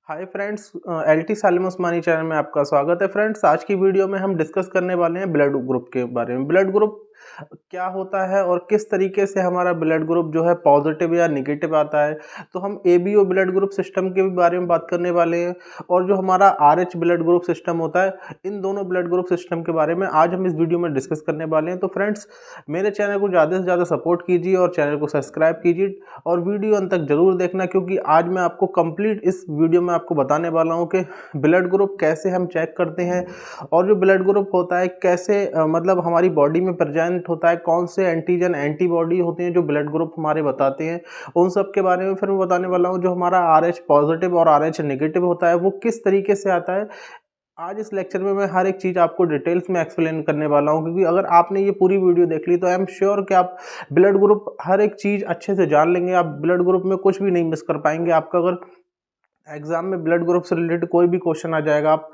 Hi friends, LT सालिम उस्मानी channel में आपका स्वागत है। फ्रेंड्स, आज की वीडियो में हम डिस्कस करने वाले हैं ब्लड ग्रुप के बारे में। ब्लड ग्रुप क्या होता है और किस तरीके से हमारा ब्लड ग्रुप जो है पॉजिटिव या निगेटिव आता है। तो हम एबीओ ब्लड ग्रुप सिस्टम के बारे में बात करने वाले हैं और जो हमारा आरएच ब्लड ग्रुप सिस्टम होता है, इन दोनों ब्लड ग्रुप सिस्टम के बारे में आज हम इस वीडियो में डिस्कस करने वाले हैं। तो फ्रेंड्स, मेरे चैनल को ज़्यादा से ज़्यादा सपोर्ट कीजिए और चैनल को सब्सक्राइब कीजिए और वीडियो अंत तक जरूर देखना, क्योंकि आज मैं आपको कंप्लीट इस वीडियो में आपको बताने वाला हूं कि ब्लड ग्रुप कैसे हम चेक करते हैं और जो ब्लड ग्रुप होता है कैसे मतलब हमारी बॉडी में प्रेजेंट होता है, कौन से एंटीजन एंटीबॉडी होते हैं जो ब्लड ग्रुप हमारे बताते हैं, उन सब के बारे में फिर मैं बताने वाला हूं। जो हमारा आरएच पॉजिटिव और आरएच नेगेटिव होता है वो किस तरीके से आता है। आज इस लेक्चर में मैं हर एक चीज़ आपको डिटेल्स में एक्सप्लेन करने वाला हूं, क्योंकि अगर आपने ये पूरी वीडियो देख ली तो आई एम श्योर कि आप ब्लड ग्रुप हर एक चीज़ अच्छे से जान लेंगे। आप ब्लड ग्रुप में कुछ भी नहीं मिस कर पाएंगे। आपका अगर एग्जाम में ब्लड ग्रुप से रिलेटेड कोई भी क्वेश्चन आ जाएगा, आप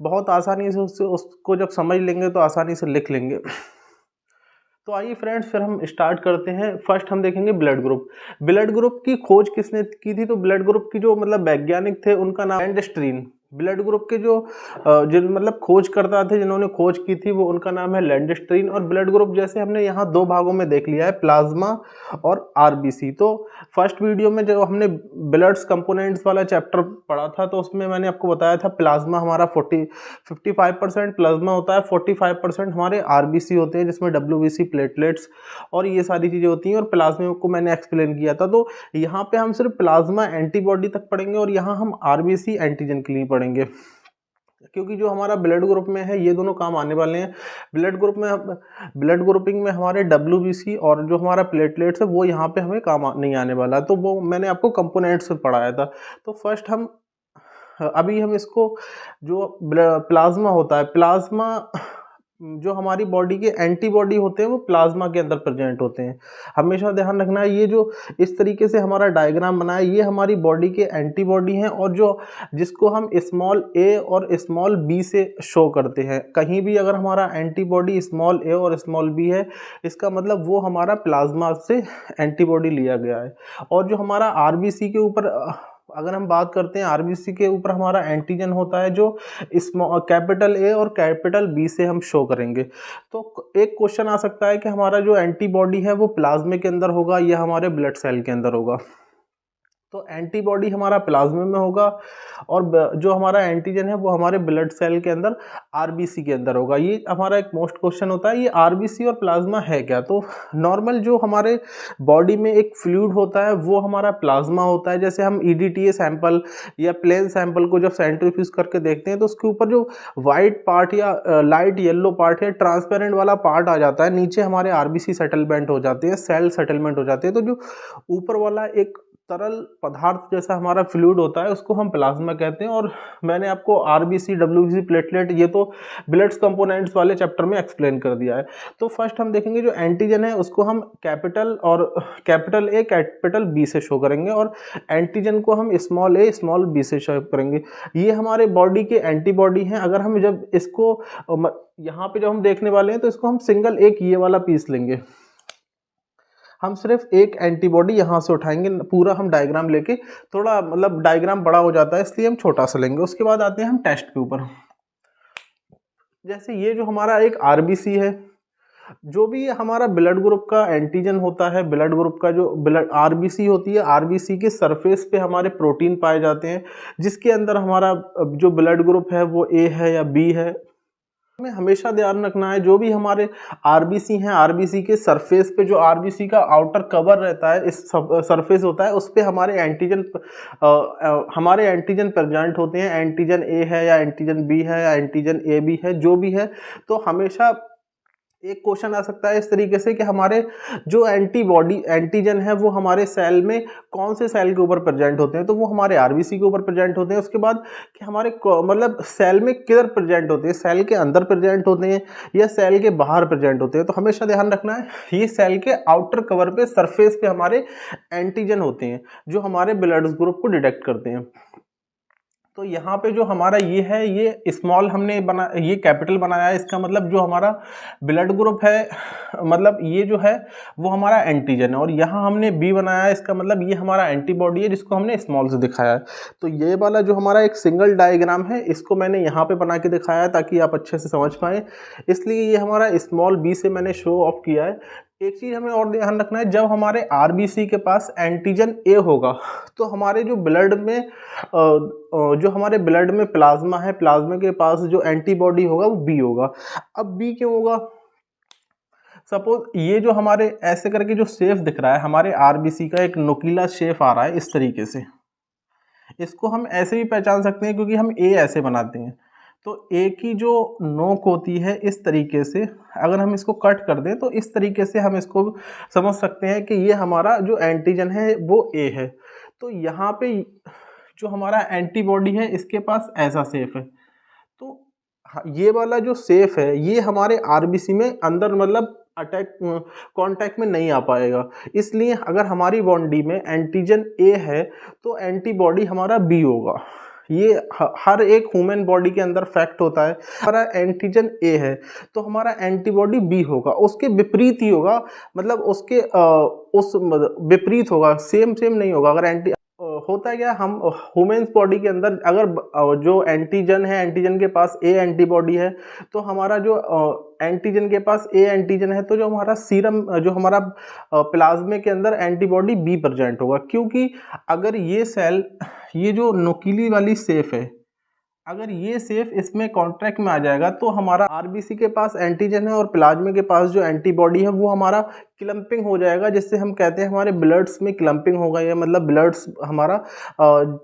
बहुत आसानी से उसको जब समझ लेंगे तो आसानी से लिख लेंगे। तो आइए फ्रेंड्स, फिर हम स्टार्ट करते हैं। फर्स्ट हम देखेंगे ब्लड ग्रुप। ब्लड ग्रुप की खोज किसने की थी? तो ब्लड ग्रुप की जो मतलब वैज्ञानिक थे उनका नाम लैंडस्ट्रीन। ब्लड ग्रुप के जो जिन मतलब खोज करता थे, जिन्होंने खोज की थी, वो उनका नाम है लैंडस्ट्रीन। और ब्लड ग्रुप जैसे हमने यहाँ दो भागों में देख लिया है, प्लाज्मा और आरबीसी। तो फर्स्ट वीडियो में जब हमने ब्लड्स कंपोनेंट्स वाला चैप्टर पढ़ा था तो उसमें मैंने आपको बताया था प्लाज्मा हमारा 55% प्लाज्मा होता है, 45% हमारे आरबीसी होते हैं, जिसमें डब्ल्यूबीसी, प्लेटलेट्स और ये सारी चीज़ें होती हैं। और प्लाज्मा को मैंने एक्सप्लेन किया था। तो यहाँ पे हम सिर्फ प्लाज्मा एंटीबॉडी तक पढ़ेंगे और यहाँ हम आरबीसी एंटीजन के लिए पढ़ेंगे, क्योंकि जो हमारा ब्लड ग्रुप में है ये दोनों काम आने वाले हैं। ब्लड ग्रुप में ब्लड ग्रुपिंग में हमारे डब्ल्यूबीसी और जो हमारा प्लेटलेट्स है वो यहाँ पे हमें काम नहीं आने वाला। तो वो मैंने आपको कंपोनेंट्स में पढ़ाया था। तो फर्स्ट हम अभी हम इसको जो प्लाज्मा होता है, प्लाज्मा जो हमारी बॉडी के एंटीबॉडी होते हैं वो प्लाज्मा के अंदर प्रेजेंट होते हैं। हमेशा ध्यान रखना है, ये जो इस तरीके से हमारा डायग्राम बना है ये हमारी बॉडी के एंटीबॉडी हैं, और जो जिसको हम स्मॉल ए और स्मॉल बी से शो करते हैं। कहीं भी अगर हमारा एंटीबॉडी स्मॉल ए और स्मॉल बी है, इसका मतलब वो हमारा प्लाज्मा से एंटीबॉडी लिया गया है। और जो हमारा आरबीसी के ऊपर अगर हम बात करते हैं, आरबीसी के ऊपर हमारा एंटीजन होता है जो कैपिटल ए और कैपिटल बी से हम शो करेंगे। तो एक क्वेश्चन आ सकता है कि हमारा जो एंटीबॉडी है वो प्लाज्मा के अंदर होगा या हमारे ब्लड सेल के अंदर होगा। तो एंटीबॉडी हमारा प्लाज्मा में होगा और जो हमारा एंटीजन है वो हमारे ब्लड सेल के अंदर आरबीसी के अंदर होगा। ये हमारा एक मोस्ट क्वेश्चन होता है, ये आरबीसी और प्लाज्मा है क्या? तो नॉर्मल जो हमारे बॉडी में एक फ्लूइड होता है वो हमारा प्लाज्मा होता है। जैसे हम ईडीटीए सैंपल या प्लेन सैंपल को जब सेंट्रीफ्यूज करके देखते हैं तो उसके ऊपर जो वाइट पार्ट या लाइट येलो पार्ट या ट्रांसपेरेंट वाला पार्ट आ जाता है, नीचे हमारे आरबीसी सेटलमेंट हो जाते हैं, सेल सेटलमेंट हो जाते हैं। तो जो ऊपर वाला एक तरल पदार्थ जैसा हमारा फ्लूइड होता है उसको हम प्लाज्मा कहते हैं। और मैंने आपको आरबीसी, डब्ल्यूबीसी, प्लेटलेट ये तो ब्लड्स कंपोनेंट्स वाले चैप्टर में एक्सप्लेन कर दिया है। तो फर्स्ट हम देखेंगे जो एंटीजन है उसको हम कैपिटल ए कैपिटल बी से शो करेंगे और एंटीजन को हम स्मॉल ए स्मॉल बी से शो करेंगे। ये हमारे बॉडी के एंटीबॉडी हैं। अगर हम जब इसको यहाँ पे जब हम देखने वाले हैं तो इसको हम सिंगल एक ये वाला पीस लेंगे। हम सिर्फ एक एंटीबॉडी यहाँ से उठाएंगे, पूरा हम डायग्राम लेके, थोड़ा मतलब डायग्राम बड़ा हो जाता है इसलिए हम छोटा सा लेंगे। उसके बाद आते हैं हम टेस्ट के ऊपर। जैसे ये जो हमारा एक आरबीसी है, जो भी हमारा ब्लड ग्रुप का एंटीजन होता है, ब्लड ग्रुप का जो ब्लड आरबीसी होती है, आरबीसी के सरफेस पे हमारे प्रोटीन पाए जाते हैं, जिसके अंदर हमारा जो ब्लड ग्रुप है वो ए है या बी है। हमें हमेशा ध्यान रखना है जो भी हमारे आरबीसी हैं, आरबीसी के सरफेस पे जो आरबीसी का आउटर कवर रहता है, इस सरफेस होता है, उस पे हमारे एंटीजन प्रेजेंट होते हैं। एंटीजन ए है या एंटीजन बी है या एंटीजन ए बी है, जो भी है। तो हमेशा एक क्वेश्चन आ सकता है इस तरीके से कि हमारे जो एंटीजन है वो हमारे सेल में कौन से सेल के ऊपर प्रेजेंट होते हैं? तो वो हमारे आरबीसी के ऊपर प्रेजेंट होते हैं। उसके बाद कि हमारे मतलब सेल में किधर प्रेजेंट होते हैं, सेल के अंदर प्रेजेंट होते हैं या सेल के बाहर प्रेजेंट होते हैं? तो हमेशा ध्यान रखना है ये सेल के आउटर कवर पे, सरफेस पे हमारे एंटीजन होते हैं जो हमारे ब्लड ग्रुप को डिटेक्ट करते हैं। तो यहाँ पे जो हमारा ये है, ये स्मॉल हमने बना, ये कैपिटल बनाया है, इसका मतलब जो हमारा ब्लड ग्रुप है, मतलब ये जो है वो हमारा एंटीजन है, और यहाँ हमने बी बनाया है, इसका मतलब ये हमारा एंटीबॉडी है जिसको हमने स्मॉल से दिखाया है। तो ये वाला जो हमारा एक सिंगल डायग्राम है, इसको मैंने यहाँ पे बना के दिखाया है ताकि आप अच्छे से समझ पाएँ, इसलिए ये हमारा स्मॉल बी से मैंने शो ऑफ किया है। एक चीज़ हमें और ध्यान रखना है, जब हमारे आरबीसी के पास एंटीजन ए होगा तो हमारे जो ब्लड में जो हमारे ब्लड में प्लाज्मा है, प्लाज्मा के पास जो एंटीबॉडी होगा वो बी होगा। अब बी क्यों होगा? सपोज ये जो हमारे ऐसे करके जो शेप दिख रहा है, हमारे आरबीसी का एक नुकीला शेप आ रहा है इस तरीके से, इसको हम ऐसे भी पहचान सकते हैं क्योंकि हम ए ऐसे बनाते हैं। तो ए की जो नोक होती है इस तरीके से, अगर हम इसको कट कर दें तो इस तरीके से हम इसको समझ सकते हैं कि ये हमारा जो एंटीजन है वो ए है। तो यहाँ पे जो हमारा एंटीबॉडी है इसके पास ऐसा शेप है। तो ये वाला जो शेप है ये हमारे आरबीसी में अंदर मतलब अटैक कांटेक्ट में नहीं आ पाएगा, इसलिए अगर हमारी बॉडी में एंटीजन ए है तो एंटीबॉडी हमारा बी होगा। ये हर एक ह्यूमन बॉडी के अंदर फैक्ट होता है। हमारा एंटीजन ए है तो हमारा एंटीबॉडी बी होगा, उसके विपरीत ही होगा, मतलब उसके उस विपरीत होगा, सेम नहीं होगा। अगर होता है क्या, हम ह्यूमन्स बॉडी के अंदर अगर जो एंटीजन है, एंटीजन के पास ए एंटीबॉडी है, तो हमारा जो एंटीजन के पास ए एंटीजन है तो जो हमारा सीरम, जो हमारा प्लाज्मा के अंदर एंटीबॉडी बी प्रेजेंट होगा। क्योंकि अगर ये सेल, ये जो नुकीली वाली शेप है, अगर ये शेप इसमें कॉन्ट्रैक्ट में आ जाएगा तो हमारा आरबीसी के पास एंटीजन है और प्लाज्मा के पास जो एंटीबॉडी है वो हमारा क्लम्पिंग हो जाएगा, जिससे हम कहते हैं हमारे ब्लड्स में क्लम्पिंग हो गई है, मतलब ब्लड्स हमारा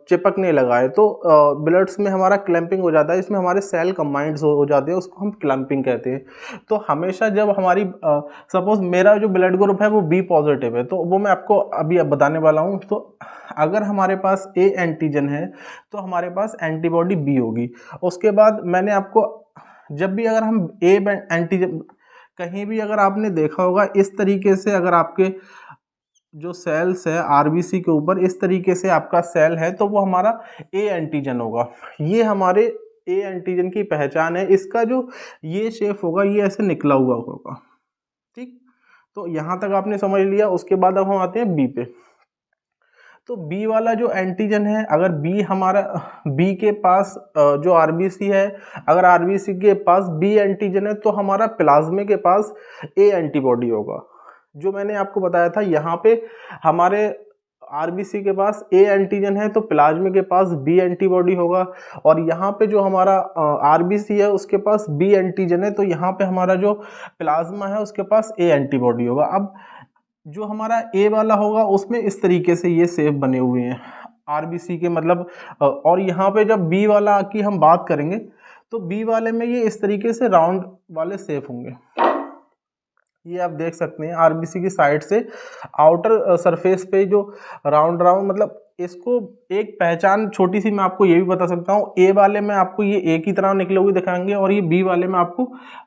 चिपकने लगा है। तो ब्लड्स में हमारा क्लम्पिंग हो जाता है, इसमें हमारे सेल कंबाइंड हो जाते हैं, उसको हम क्लम्पिंग कहते हैं। तो हमेशा जब हमारी सपोज मेरा जो ब्लड ग्रुप है वो बी पॉजिटिव है, तो वो मैं आपको अभी अब बताने वाला हूँ। तो अगर हमारे पास ए एंटीजन है तो हमारे पास एंटीबॉडी बी होगी। उसके बाद मैंने आपको, जब भी अगर हम ए एंटीजन, कहीं भी अगर आपने देखा होगा इस तरीके से, अगर आपके जो सेल्स है आरबीसी के ऊपर इस तरीके से आपका सेल है तो वो हमारा ए एंटीजन होगा। ये हमारे ए एंटीजन की पहचान है। इसका जो ये शेप होगा ये ऐसे निकला हुआ होगा, ठीक। तो यहाँ तक आपने समझ लिया। उसके बाद अब हम आते हैं बी पे। तो बी वाला जो एंटीजन है, अगर बी हमारा, बी के पास जो आरबीसी है, अगर आरबीसी के पास बी एंटीजन है तो हमारा प्लाज्मा के पास ए एंटीबॉडी होगा। जो मैंने आपको बताया था, यहाँ पे हमारे आरबीसी के पास ए एंटीजन है तो प्लाज्मा के पास बी एंटीबॉडी होगा, और यहाँ पे जो हमारा आरबीसी है उसके पास बी एंटीजन है तो यहाँ पे हमारा जो प्लाज्मा है उसके पास ए एंटीबॉडी होगा। अब जो हमारा ए वाला होगा उसमें इस तरीके से ये शेप बने हुए हैं आरबीसी के, मतलब और यहाँ पे जब बी वाला की हम बात करेंगे तो बी वाले में ये इस तरीके से राउंड वाले शेप होंगे। ये आप देख सकते हैं आरबीसी की साइड से आउटर सरफेस पे जो राउंड मतलब इसको एक पहचान छोटी सी मैं आपको ये भी बता सकता हूँ, ए वाले में आपको ये ए की तरह निकले हुए दिखाएंगे और ये बी वाले में आपको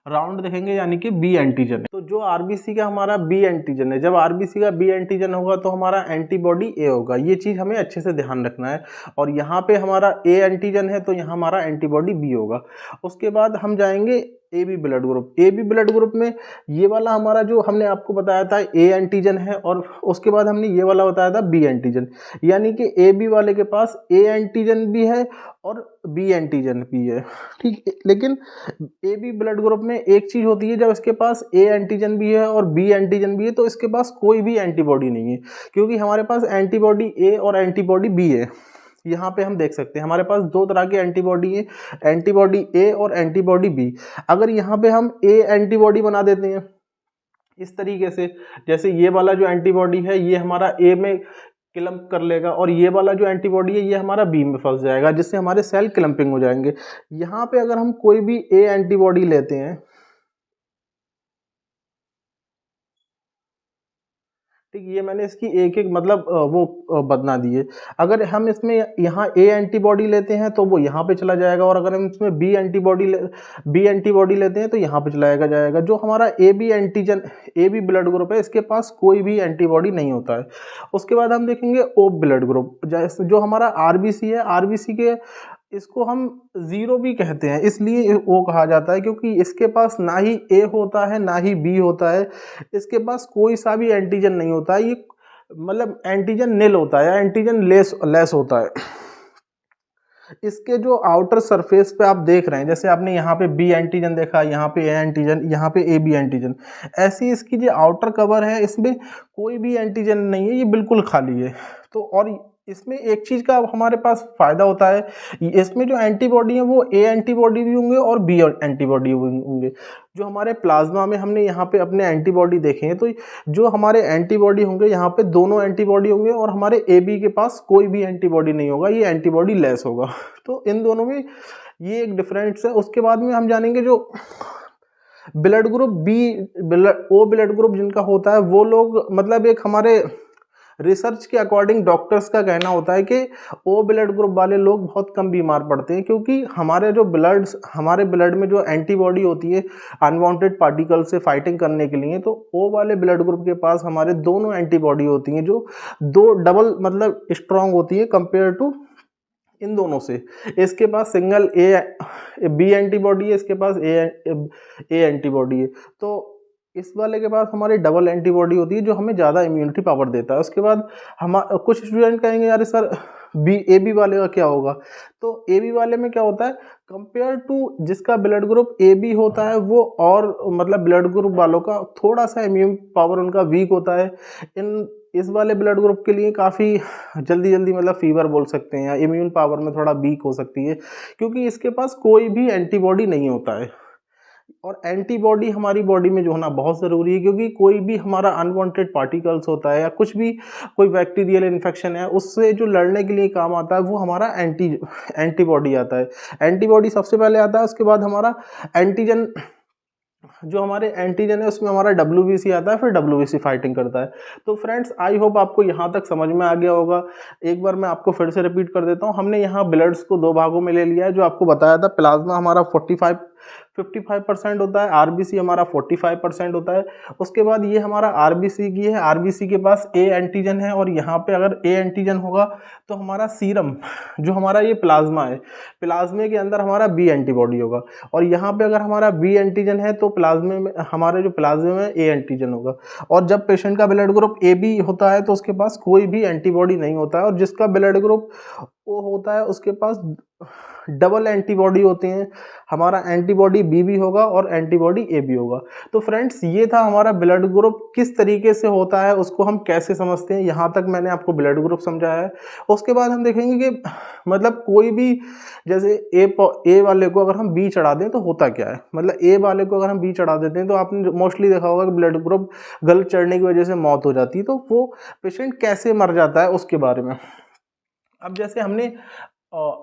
राउंड दिखेंगे, यानी कि बी एंटीजन है। तो जो आरबीसी का हमारा बी एंटीजन है, जब आरबीसी का बी एंटीजन होगा तो हमारा एंटीबॉडी ए होगा। ये चीज़ हमें अच्छे से ध्यान रखना है। और यहाँ पे हमारा ए एंटीजन है तो यहाँ हमारा एंटीबॉडी बी होगा। उसके बाद हम जाएंगे A B blood group. A B blood group में ये वाला हमारा जो हमने आपको बताया था ए एंटीजन है, और उसके बाद हमने ये वाला बताया था बी एंटीजन, यानी कि ए बी वाले के पास ए एंटीजन भी है और बी एंटीजन भी है, ठीक। लेकिन ए बी ब्लड ग्रुप में एक चीज़ होती है, जब इसके पास ए एंटीजन भी है और बी एंटीजन भी है तो इसके पास कोई भी एंटीबॉडी नहीं है, क्योंकि हमारे पास एंटीबॉडी ए और एंटीबॉडी बी है। यहाँ पे हम देख सकते हैं हमारे पास दो तरह की एंटीबॉडी है, एंटीबॉडी ए और एंटीबॉडी बी। अगर यहाँ पे हम ए एंटीबॉडी बना देते हैं इस तरीके से, जैसे ये वाला जो एंटीबॉडी है ये हमारा ए में क्लम्प कर लेगा और ये वाला जो एंटीबॉडी है ये हमारा बी में फंस जाएगा, जिससे हमारे सेल क्लम्पिंग हो जाएंगे। यहाँ पे अगर हम कोई भी ए एंटीबॉडी लेते हैं, ठीक, ये मैंने इसकी एक एक मतलब वो बदला दिए। अगर हम इसमें यहाँ ए एंटीबॉडी लेते हैं तो वो यहाँ पे चला जाएगा, और अगर हम इसमें बी एंटीबॉडी लेते हैं तो यहाँ पे चला जाएगा। जो हमारा A B antigen, A B blood group है, इसके पास कोई भी एंटीबॉडी नहीं होता है। उसके बाद हम देखेंगे ओ ब्लड ग्रुप, जो हमारा आरबीसी है, आरबीसी के इसको हम ज़ीरो भी कहते हैं, इसलिए वो कहा जाता है क्योंकि इसके पास ना ही ए होता है ना ही बी होता है, इसके पास कोई सा भी एंटीजन नहीं होता है, ये मतलब एंटीजन निल होता है या एंटीजन लेस होता है। इसके जो आउटर सरफेस पे आप देख रहे हैं, जैसे आपने यहाँ पे बी एंटीजन देखा, यहाँ पे ए एंटीजन, यहाँ पे ए बी एंटीजन, ऐसी इसकी जो आउटर कवर है इसमें कोई भी एंटीजन नहीं है, ये बिल्कुल खाली है। तो और इसमें एक चीज़ का हमारे पास फ़ायदा होता है, इसमें जो एंटीबॉडी है वो ए एंटीबॉडी भी होंगे और बी एंटीबॉडी होंगे। जो हमारे प्लाज्मा में हमने यहाँ पे अपने एंटीबॉडी देखे हैं, तो जो हमारे एंटीबॉडी होंगे यहाँ पे दोनों एंटीबॉडी होंगे और हमारे ए बी के पास कोई भी एंटीबॉडी नहीं होगा, ये एंटीबॉडी लेस होगा। तो इन दोनों में ये एक डिफरेंस है। उसके बाद में हम जानेंगे जो blood group B, O blood group जिनका होता है, वो लोग मतलब एक हमारे रिसर्च के अकॉर्डिंग डॉक्टर्स का कहना होता है कि ओ ब्लड ग्रुप वाले लोग बहुत कम बीमार पड़ते हैं, क्योंकि हमारे ब्लड में जो एंटीबॉडी होती है अनवांटेड पार्टिकल से फाइटिंग करने के लिए, तो ओ वाले ब्लड ग्रुप के पास हमारे दोनों एंटीबॉडी होती हैं जो दो डबल मतलब स्ट्रांग होती है कंपेयर टू इन दोनों से। इसके पास सिंगल बी एंटीबॉडी है, इसके पास ए एंटीबॉडी है। तो इस वाले के पास हमारी डबल एंटीबॉडी होती है जो हमें ज़्यादा इम्यूनिटी पावर देता है। उसके बाद हम कुछ स्टूडेंट कहेंगे यार सर ए बी वाले का क्या होगा, तो ए बी वाले में क्या होता है, कंपेयर टू जिसका ब्लड ग्रुप ए बी होता है वो और मतलब ब्लड ग्रुप वालों का थोड़ा सा इम्यून पावर उनका वीक होता है। इस वाले ब्लड ग्रुप के लिए काफ़ी जल्दी मतलब फीवर बोल सकते हैं या इम्यून पावर में थोड़ा वीक हो सकती है, क्योंकि इसके पास कोई भी एंटीबॉडी नहीं होता है। और एंटीबॉडी हमारी बॉडी में जो होना बहुत ज़रूरी है, क्योंकि कोई भी हमारा अनवांटेड पार्टिकल्स होता है या कुछ भी कोई बैक्टीरियल इन्फेक्शन है उससे जो लड़ने के लिए काम आता है वो हमारा एंटीबॉडी आता है। एंटीबॉडी सबसे पहले आता है, उसके बाद हमारा एंटीजन, जो हमारे एंटीजन है उसमें हमारा WBC आता है, फिर WBC फाइटिंग करता है। तो फ्रेंड्स आई होप आपको यहाँ तक समझ में आ गया होगा। एक बार मैं आपको फिर से रिपीट कर देता हूँ। हमने यहाँ ब्लड्स को दो भागों में ले लिया है, जो आपको बताया था प्लाज्मा हमारा 55% होता है, RBC हमारा 45% होता है। उसके बाद ये हमारा RBC की है, RBC के पास A एंटीजन है, और यहाँ पे अगर A एंटीजन होगा तो हमारा सीरम जो हमारा ये प्लाज्मा है, प्लाज्मे के अंदर हमारा B एंटीबॉडी होगा, और यहाँ पे अगर हमारा B एंटीजन है तो प्लाज्मे में हमारे जो प्लाज्मे में A एंटीजन होगा। और जब पेशेंट का ब्लड ग्रुप AB होता है तो उसके पास कोई भी एंटीबॉडी नहीं होता है, और जिसका ब्लड ग्रुप O होता है उसके पास डबल एंटीबॉडी होते हैं, हमारा एंटीबॉडी बी भी होगा और एंटीबॉडी ए भी होगा। तो फ्रेंड्स ये था हमारा ब्लड ग्रुप किस तरीके से होता है, उसको हम कैसे समझते हैं, यहाँ तक मैंने आपको ब्लड ग्रुप समझाया है। उसके बाद हम देखेंगे कि मतलब कोई भी जैसे ए वाले को अगर हम बी चढ़ा दें तो होता क्या है, मतलब ए वाले को अगर हम बी चढ़ा देते हैं तो आपने मोस्टली देखा होगा कि ब्लड ग्रुप गलत चढ़ने की वजह से मौत हो जाती है। तो वो पेशेंट कैसे मर जाता है उसके बारे में। अब जैसे हमने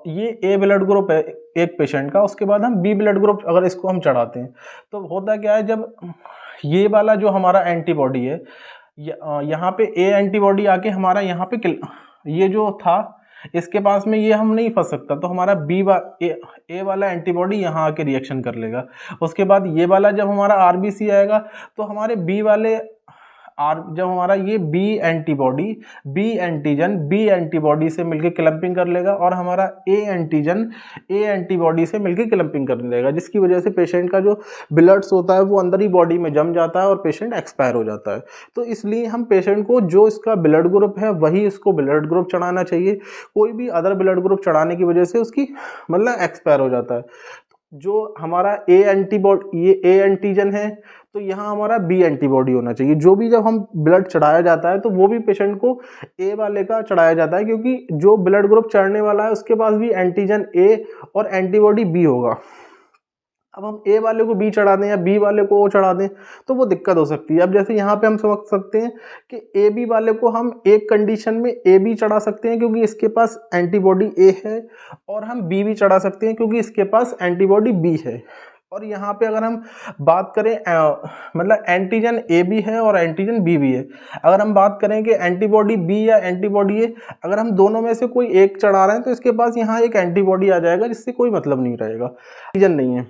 ये ए ब्लड ग्रुप है एक पेशेंट का, उसके बाद हम बी ब्लड ग्रुप अगर इसको हम चढ़ाते हैं तो होता क्या है, जब ये वाला जो हमारा एंटीबॉडी है यहाँ पे ए एंटीबॉडी आके हमारा यहाँ पे ये जो था इसके पास में ये हम नहीं फंस सकता, तो हमारा ए वाला एंटीबॉडी यहाँ आके रिएक्शन कर लेगा। उसके बाद ये वाला जब हमारा RBC आएगा तो हमारे बी वाले जब हमारा ये बी एंटीजन बी एंटीबॉडी से मिलकर क्लम्पिंग कर लेगा, और हमारा ए एंटीजन ए एंटीबॉडी से मिलकर क्लम्पिंग कर लेगा, जिसकी वजह से पेशेंट का जो ब्लड्स होता है वो अंदर ही बॉडी में जम जाता है और पेशेंट एक्सपायर हो जाता है। तो इसलिए हम पेशेंट को जो इसका ब्लड ग्रुप है वही इसको ब्लड ग्रुप चढ़ाना चाहिए, कोई भी अदर ब्लड ग्रुप चढ़ाने की वजह से उसकी मतलब एक्सपायर हो जाता है। जो हमारा ए एंटीजन है तो यहाँ हमारा बी एंटीबॉडी होना चाहिए। जो भी जब हम ब्लड चढ़ाया जाता है तो वो भी पेशेंट को ए वाले का चढ़ाया जाता है, क्योंकि जो ब्लड ग्रुप चढ़ने वाला है उसके पास भी एंटीजन ए और एंटीबॉडी बी होगा। अब हम ए वाले को बी चढ़ा दें या बी वाले को ओ चढ़ा दें तो वो दिक्कत हो सकती है। अब जैसे यहाँ पे हम समझ सकते हैं कि ए बी वाले को हम एक कंडीशन में ए बी चढ़ा सकते हैं क्योंकि इसके पास एंटीबॉडी ए है, और हम बी भी चढ़ा सकते हैं क्योंकि इसके पास एंटीबॉडी बी है। और यहाँ पे अगर हम बात करें मतलब एंटीजन ए बी है और एंटीजन बी भी है, अगर हम बात करें कि एंटीबॉडी बी या एंटीबॉडी ए, अगर हम दोनों में से कोई एक चढ़ा रहे हैं तो इसके पास यहाँ एक एंटीबॉडी आ जाएगा जिससे कोई मतलब नहीं रहेगा, एंटीजन नहीं है।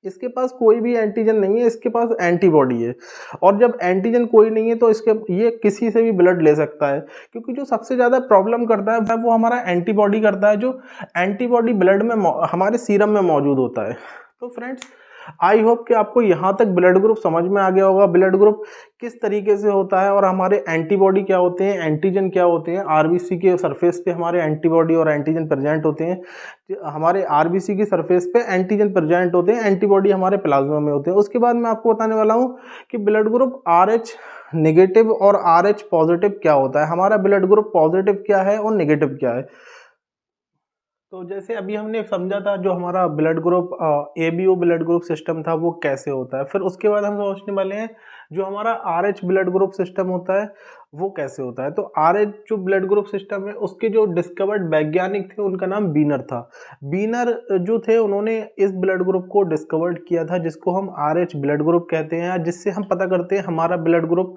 इसके पास कोई भी एंटीजन नहीं है, इसके पास एंटीबॉडी है। और जब एंटीजन कोई नहीं है तो इसके ये किसी से भी ब्लड ले सकता है, क्योंकि जो सबसे ज़्यादा प्रॉब्लम करता है वो हमारा एंटीबॉडी करता है, जो एंटीबॉडी ब्लड में हमारे सीरम में मौजूद होता है। तो फ्रेंड्स, आई होप कि आपको यहाँ तक ब्लड ग्रुप समझ में आ गया होगा, ब्लड ग्रुप किस तरीके से होता है और हमारे एंटीबॉडी क्या होते हैं, एंटीजन क्या होते हैं। आरबीसी के सरफेस पे हमारे एंटीबॉडी और एंटीजन प्रेजेंट होते हैं, हमारे आरबीसी की सरफेस पे एंटीजन प्रेजेंट होते हैं, एंटीबॉडी हमारे प्लाज्मा में होते हैं। उसके बाद मैं आपको बताने वाला हूँ कि ब्लड ग्रुप RH नेगेटिव और RH पॉजिटिव क्या होता है, हमारा ब्लड ग्रुप पॉजिटिव क्या है और नेगेटिव क्या है। तो जैसे अभी हमने समझा था जो हमारा blood group ABO blood group system था वो कैसे होता है, फिर उसके बाद हम सोचने वाले हैं जो हमारा RH ब्लड ग्रुप सिस्टम होता है वो कैसे होता है। तो RH जो ब्लड ग्रुप सिस्टम है उसके जो डिस्कवर्ड वैज्ञानिक थे उनका नाम बीनर था। बीनर जो थे उन्होंने इस ब्लड ग्रुप को डिस्कवर्ड किया था जिसको हम RH ब्लड ग्रुप कहते हैं, जिससे हम पता करते हैं हमारा ब्लड ग्रुप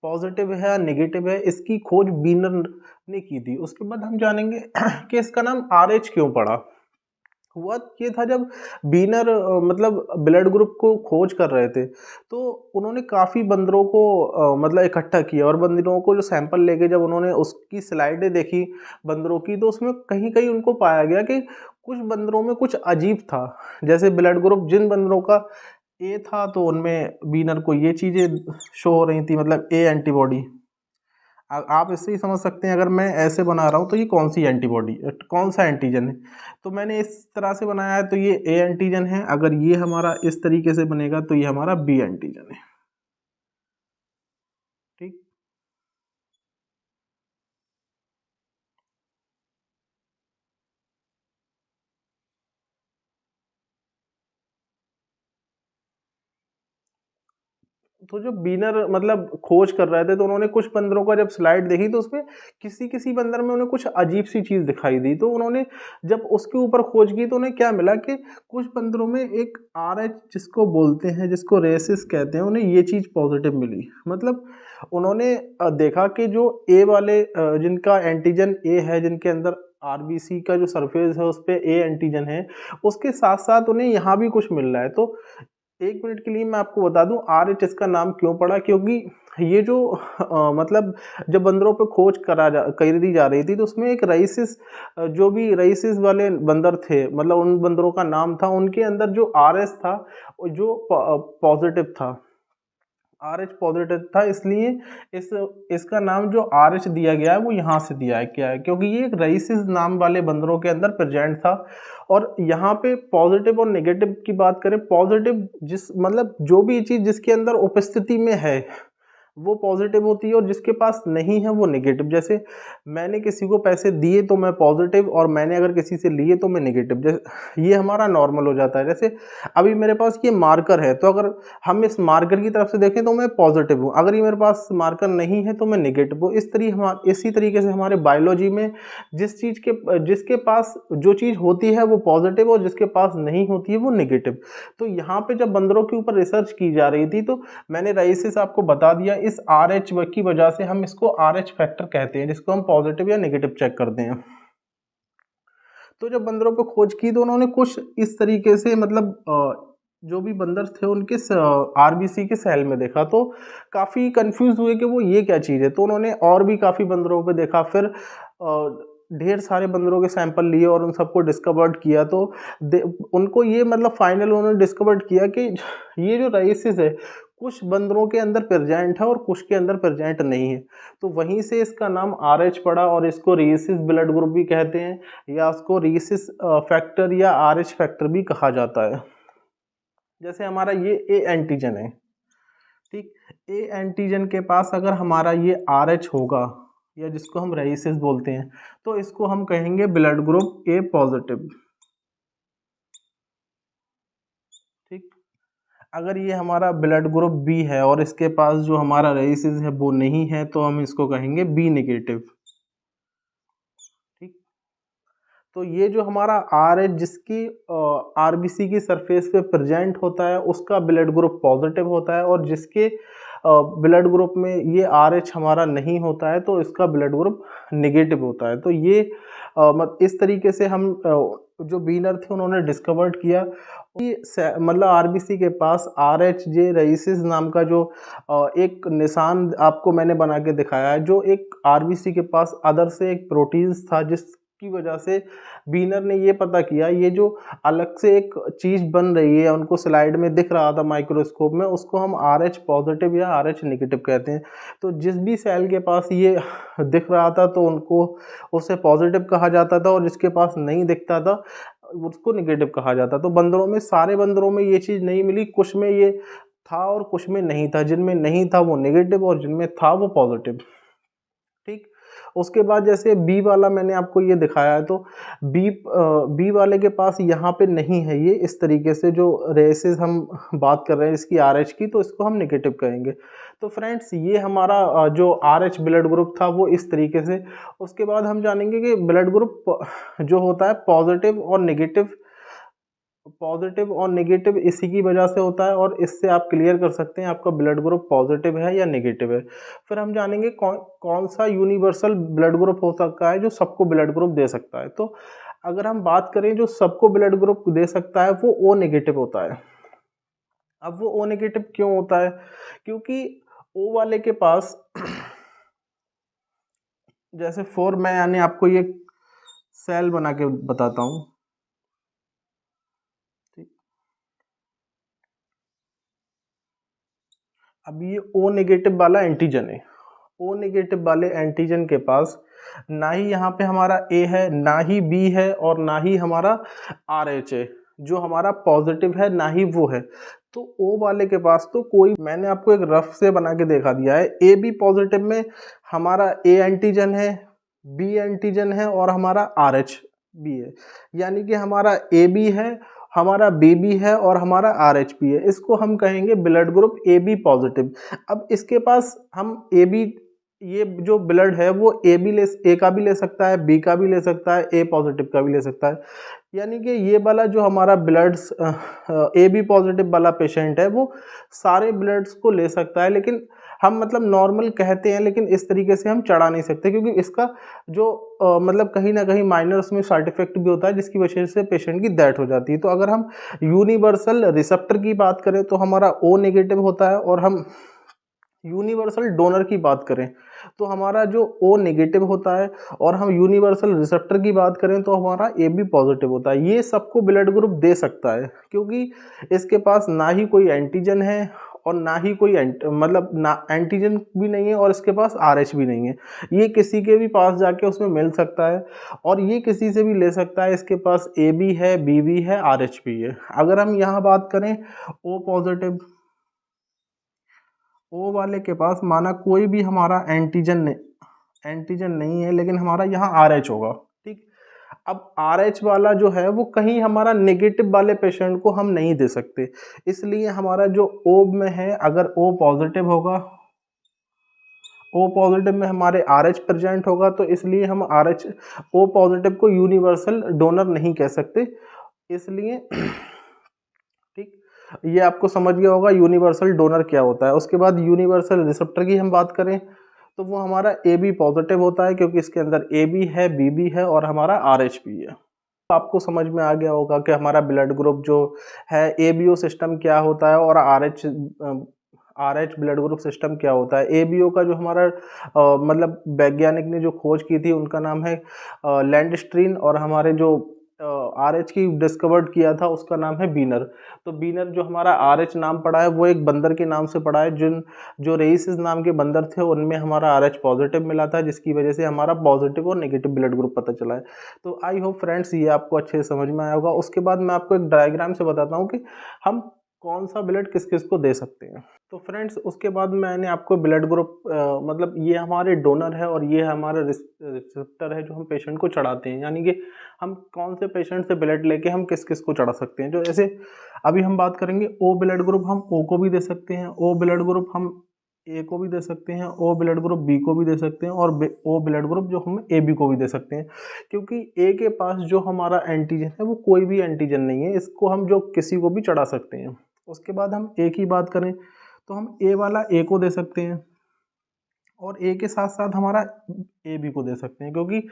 पॉजिटिव है या नेगेटिव है। इसकी खोज बीनर ने की थी। उसके बाद हम जानेंगे कि इसका नाम RH क्यों पड़ा। हुआ ये था जब बीनर मतलब ब्लड ग्रुप को खोज कर रहे थे तो उन्होंने काफ़ी बंदरों को मतलब इकट्ठा किया, और बंदरों को जो सैंपल लेके जब उन्होंने उसकी स्लाइडें देखी बंदरों की, तो उसमें कहीं कहीं उनको पाया गया कि कुछ बंदरों में कुछ अजीब था। जैसे ब्लड ग्रुप जिन बंदरों का A था तो उनमें बीनर को ये चीज़ें शो हो रही थी, मतलब A एंटीबॉडी। आप इससे ही समझ सकते हैं, अगर मैं ऐसे बना रहा हूँ तो ये कौन सी एंटीबॉडी, कौन सा एंटीजन है। तो मैंने इस तरह से बनाया है तो ये A एंटीजन है, अगर ये हमारा इस तरीके से बनेगा तो ये हमारा B एंटीजन है। ठीक। तो जो बीनर मतलब खोज कर रहे थे तो उन्होंने कुछ बंदरों का जब स्लाइड देखी तो उसमें किसी किसी बंदर में उन्हें कुछ अजीब सी चीज़ दिखाई दी। तो उन्होंने जब उसके ऊपर खोज की तो उन्हें क्या मिला कि कुछ बंदरों में एक RH जिसको बोलते हैं, जिसको रेसिस कहते हैं, उन्हें ये चीज़ पॉजिटिव मिली। मतलब उन्होंने देखा कि जो A वाले जिनका एंटीजन A है, जिनके अंदर आरबीसी का जो सरफेस है उस पर A एंटीजन है, उसके साथ साथ उन्हें यहाँ भी कुछ मिल रहा है। तो एक मिनट के लिए मैं आपको बता दूं RH इसका नाम क्यों पड़ा, क्योंकि ये जो मतलब जब बंदरों पे खोज करी जा रही थी तो उसमें एक रईसिस, जो भी रईसिस वाले बंदर थे, मतलब उन बंदरों का नाम था, उनके अंदर जो RH था जो पॉजिटिव था, RH पॉजिटिव था, इसलिए इस इसका नाम जो RH दिया गया है वो यहाँ से दिया है क्या है, क्योंकि ये एक रईसिस नाम वाले बंदरों के अंदर प्रेजेंट था। और यहाँ पे पॉजिटिव और नेगेटिव की बात करें, पॉजिटिव जिस मतलब जो भी चीज़ जिसके अंदर उपस्थिति में है वो पॉजिटिव होती है, और जिसके पास नहीं है वो नेगेटिव। जैसे मैंने किसी को पैसे दिए तो मैं पॉजिटिव, और मैंने अगर किसी से लिए तो मैं नेगेटिव। जैसे ये हमारा नॉर्मल हो जाता है। जैसे अभी मेरे पास ये मार्कर है, तो अगर हम इस मार्कर की तरफ से देखें तो मैं पॉजिटिव हूँ, अगर ये मेरे पास मार्कर नहीं है तो मैं नेगेटिव हूँ। इसी तरीके से हमारे बायोलॉजी में जिसके पास जो चीज़ होती है वो पॉजिटिव और जिसके पास नहीं होती है वो नेगेटिव। तो यहाँ पे जब बंदरों के ऊपर रिसर्च की जा रही थी तो मैंने राइसिस आपको बता दिया, इस RH की वजह से हम इसको RH फैक्टर कहते हैं, जिसको हम पॉजिटिव या नेगेटिव चेक करते हैं। तो जब बंदरों पे खोज की तो उन्होंने कुछ इस तरीके से मतलब जो भी बंदर थे उनके आरबीसी के सेल में देखा, तो काफ़ी कंफ्यूज हुए कि वो ये क्या चीज़ है। तो उन्होंने और भी काफ़ी बंदरों पे देखा, फिर ढेर सारे बंदरों के सैंपल लिए और उन सबको डिस्कवर्ड किया। तो उनको ये मतलब फाइनल उन्होंने डिस्कवर्ड किया कि ये जो राइसिस है कुछ बंदरों के अंदर प्रेजेंट है और कुछ के अंदर प्रेजेंट नहीं है। तो वहीं से इसका नाम RH पड़ा, और इसको रीसिस ब्लड ग्रुप भी कहते हैं, या उसको रीसिस फैक्टर या RH फैक्टर भी कहा जाता है। जैसे हमारा ये A एंटीजन है, ठीक। A एंटीजन के पास अगर हमारा ये RH होगा, या जिसको हम रेसिस बोलते हैं, तो इसको हम कहेंगे ब्लड ग्रुप A पॉजिटिव, ठीक। अगर ये हमारा ब्लड ग्रुप B है और इसके पास जो हमारा रेसिस है वो नहीं है, तो हम इसको कहेंगे B नेगेटिव, ठीक। तो ये जो हमारा RH जिसकी आरबीसी की सरफेस पे प्रेजेंट होता है उसका ब्लड ग्रुप पॉजिटिव होता है, और जिसके ब्लड ग्रुप में ये RH हमारा नहीं होता है तो इसका ब्लड ग्रुप नेगेटिव होता है। तो ये इस तरीके से हम जो बीनर थे उन्होंने डिस्कवर्ड किया कि मतलब आरबीसी के पास RH रेसिस नाम का जो एक निशान आपको मैंने बना के दिखाया है, जो एक आरबीसी के पास अदर से एक प्रोटीन्स था जिसकी वजह से बीनर ने ये पता किया ये जो अलग से एक चीज़ बन रही है, उनको स्लाइड में दिख रहा था माइक्रोस्कोप में, उसको हम RH पॉजिटिव या RH नेगेटिव कहते हैं। तो जिस भी सेल के पास ये दिख रहा था तो उनको उसे पॉजिटिव कहा जाता था, और जिसके पास नहीं दिखता था उसको नेगेटिव कहा जाता। तो बंदरों में, सारे बंदरों में ये चीज़ नहीं मिली, कुछ में ये था और कुछ में नहीं था। जिनमें नहीं था वो नेगेटिव और जिनमें था वो पॉजिटिव। ठीक। उसके बाद जैसे बी वाला मैंने आपको ये दिखाया है, तो बी वाले के पास यहाँ पे नहीं है ये, इस तरीके से जो रेसेस हम बात कर रहे हैं इसकी RH की, तो इसको हम नेगेटिव कहेंगे। तो फ्रेंड्स ये हमारा जो RH ब्लड ग्रुप था वो इस तरीके से। उसके बाद हम जानेंगे कि ब्लड ग्रुप जो होता है पॉजिटिव और नेगेटिव इसी की वजह से होता है, और इससे आप क्लियर कर सकते हैं आपका ब्लड ग्रुप पॉजिटिव है या नेगेटिव है। फिर हम जानेंगे कौन सा यूनिवर्सल ब्लड ग्रुप हो सकता है जो सबको ब्लड ग्रुप दे सकता है। तो अगर हम बात करें जो सबको ब्लड ग्रुप दे सकता है वो O नेगेटिव होता है। अब वो O नेगेटिव क्यों होता है? क्योंकि O वाले के पास जैसे मैं यानी आपको ये सेल बना के बताता हूँ। अब ये O नेगेटिव वाला एंटीजन है। O नेगेटिव वाले एंटीजन के पास ना ही यहाँ पे हमारा A है, ना ही B है, और ना ही हमारा RH है। जो हमारा पॉजिटिव है ना ही वो है। तो O वाले के पास तो कोई, मैंने आपको एक रफ से बना के दिखा दिया है। AB पॉजिटिव में हमारा A एंटीजन है, B एंटीजन है और हमारा RH भी है। यानी कि हमारा AB है, हमारा BB है और हमारा RH भी है। इसको हम कहेंगे ब्लड ग्रुप AB पॉजिटिव। अब इसके पास हम AB, ये जो ब्लड है वो A का भी ले सकता है, B का भी ले सकता है, A पॉजिटिव का भी ले सकता है। यानी कि ये वाला जो हमारा ब्लड्स AB पॉजिटिव वाला पेशेंट है वो सारे ब्लड्स को ले सकता है, लेकिन हम मतलब नॉर्मल कहते हैं, लेकिन इस तरीके से हम चढ़ा नहीं सकते, क्योंकि इसका जो मतलब कहीं ना कहीं माइनर उसमें साइड इफेक्ट भी होता है जिसकी वजह से पेशेंट की डेथ हो जाती है। तो अगर हम यूनिवर्सल रिसेप्टर की बात करें तो हमारा O नेगेटिव होता है, और हम यूनिवर्सल डोनर की बात करें तो हमारा जो O नेगेटिव होता है, और हम यूनिवर्सल रिसेप्टर की बात करें तो हमारा AB पॉजिटिव होता है। ये सबको ब्लड ग्रुप दे सकता है, क्योंकि इसके पास ना ही कोई एंटीजन है और ना ही कोई मतलब ना एंटीजन भी नहीं है, और इसके पास RH भी नहीं है। ये किसी के भी पास जाके उसमें मिल सकता है, और ये किसी से भी ले सकता है। इसके पास AB है, BB है, RH भी है। अगर हम यहाँ बात करें O पॉजिटिव, O वाले के पास माना कोई भी हमारा एंटीजन नहीं है, लेकिन हमारा यहाँ RH होगा। ठीक। अब RH वाला जो है वो कहीं हमारा नेगेटिव वाले पेशेंट को हम नहीं दे सकते, इसलिए हमारा जो O में है, अगर O पॉजिटिव होगा, O पॉजिटिव में हमारे RH प्रेजेंट होगा, तो इसलिए हम O पॉजिटिव को यूनिवर्सल डोनर नहीं कह सकते। इसलिए ठीक, ये आपको समझ गया होगा यूनिवर्सल डोनर क्या होता है। उसके बाद यूनिवर्सल रिसेप्टर की हम बात करें तो वो हमारा AB पॉजिटिव होता है, क्योंकि इसके अंदर AB है, BB है और हमारा RH भी है। आपको समझ में आ गया होगा कि हमारा ब्लड ग्रुप जो है ABO सिस्टम क्या होता है, और RH ब्लड ग्रुप सिस्टम क्या होता है। ABO का जो हमारा मतलब वैज्ञानिक ने जो खोज की थी उनका नाम है लैंडस्ट्रीन, और हमारे जो RH की डिस्कवर्ड किया था उसका नाम है बीनर। तो बीनर जो हमारा RH नाम पड़ा है वो एक बंदर के नाम से पड़ा है, जो रेसिस नाम के बंदर थे उनमें हमारा RH पॉजिटिव मिला था, जिसकी वजह से हमारा पॉजिटिव और नेगेटिव ब्लड ग्रुप पता चला है। तो आई होप फ्रेंड्स ये आपको अच्छे से समझ में आया होगा। उसके बाद मैं आपको एक डायग्राम से बताता हूँ कि हम कौन सा ब्लड किस किस को दे सकते हैं। तो फ्रेंड्स उसके बाद मैंने आपको ब्लड ग्रुप मतलब ये हमारे डोनर है और ये हमारा रिसेप्टर है जो हम पेशेंट को चढ़ाते हैं, यानी कि हम कौन से पेशेंट से ब्लड लेके हम किस किस को चढ़ा सकते हैं। जो ऐसे अभी हम बात करेंगे O ब्लड ग्रुप, हम O को भी दे सकते हैं, O ब्लड ग्रुप हम A को भी दे सकते हैं, O ब्लड ग्रुप B को भी दे सकते हैं, और O ब्लड ग्रुप जो हम AB को भी दे सकते हैं। क्योंकि A के पास जो हमारा एंटीजन है वो कोई भी एंटीजन नहीं है, इसको हम जो किसी को भी चढ़ा सकते हैं। उसके बाद हम A की बात करें तो हम A वाला A को दे सकते हैं, और ए के साथ साथ हमारा ए बी को दे सकते हैं, क्योंकि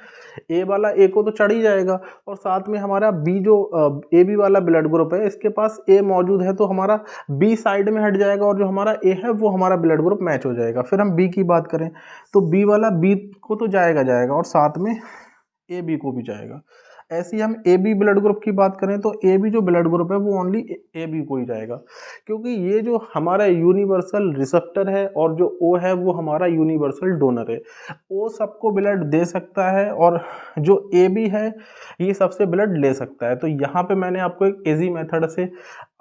ए वाला ए को तो चढ़ ही जाएगा और साथ में हमारा बी जो ए बी वाला ब्लड ग्रुप है इसके पास ए मौजूद है, तो हमारा बी साइड में हट जाएगा और जो हमारा ए है वो हमारा ब्लड ग्रुप मैच हो जाएगा। फिर हम बी की बात करें तो बी वाला बी को तो जाएगा और साथ में ए बी को भी जाएगा। ऐसे ही हम ए बी ब्लड ग्रुप की बात करें तो ए बी जो ब्लड ग्रुप है वो ओनली ए बी को ही जाएगा, क्योंकि ये जो हमारा यूनिवर्सल रिसेप्टर है और जो ओ है वो हमारा यूनिवर्सल डोनर है। ओ सबको ब्लड दे सकता है और जो ए बी है ये सबसे ब्लड ले सकता है। तो यहाँ पे मैंने आपको एक इजी मेथड से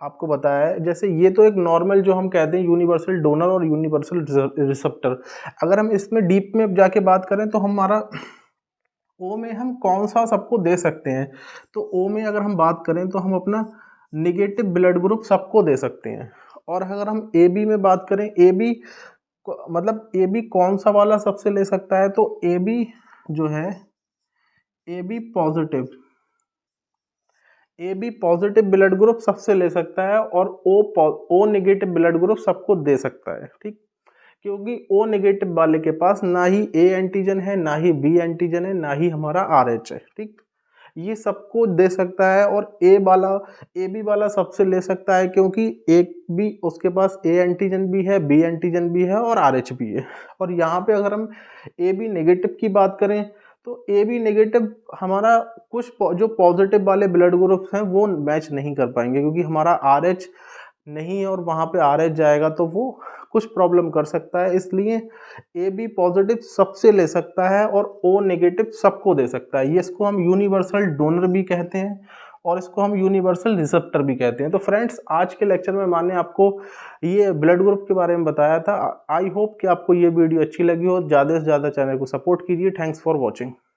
आपको बताया है। जैसे ये तो एक नॉर्मल जो हम कहते हैं यूनिवर्सल डोनर और यूनिवर्सल रिसेप्टर, अगर हम इसमें डीप में जाके बात करें तो हमारा ओ में हम कौन सा सबको दे सकते हैं, तो ओ में अगर हम बात करें तो हम अपना निगेटिव ब्लड ग्रुप सबको दे सकते हैं। और अगर हम ए बी में बात करें, ए बी मतलब ए बी कौन सा वाला सबसे ले सकता है, तो ए बी जो है A B positive blood group सबसे ले सकता है और ओ नेगेटिव ब्लड ग्रुप सबको दे सकता है। ठीक, क्योंकि ओ नेगेटिव वाले के पास ना ही ए एंटीजन है, ना ही बी एंटीजन है, ना ही हमारा आर एच है। ठीक, ये सबको दे सकता है और ए बी वाला सबसे ले सकता है, क्योंकि एक भी उसके पास ए एंटीजन भी है, बी एंटीजन भी है और आर एच भी है। और यहाँ पे अगर हम ए बी नेगेटिव की बात करें तो ए बी नेगेटिव हमारा कुछ जो पॉजिटिव वाले ब्लड ग्रुप्स हैं वो मैच नहीं कर पाएंगे, क्योंकि हमारा आर एच नहीं है और वहाँ पे आर एच जाएगा तो वो कुछ प्रॉब्लम कर सकता है। इसलिए ए बी पॉजिटिव सबसे ले सकता है और ओ नेगेटिव सबको दे सकता है। ये इसको हम यूनिवर्सल डोनर भी कहते हैं और इसको हम यूनिवर्सल रिसेप्टर भी कहते हैं। तो फ्रेंड्स, आज के लेक्चर में मैंने आपको ये ब्लड ग्रुप के बारे में बताया था। आई होप कि आपको ये वीडियो अच्छी लगी हो। ज़्यादा से ज़्यादा चैनल को सपोर्ट कीजिए। Thanks for watching.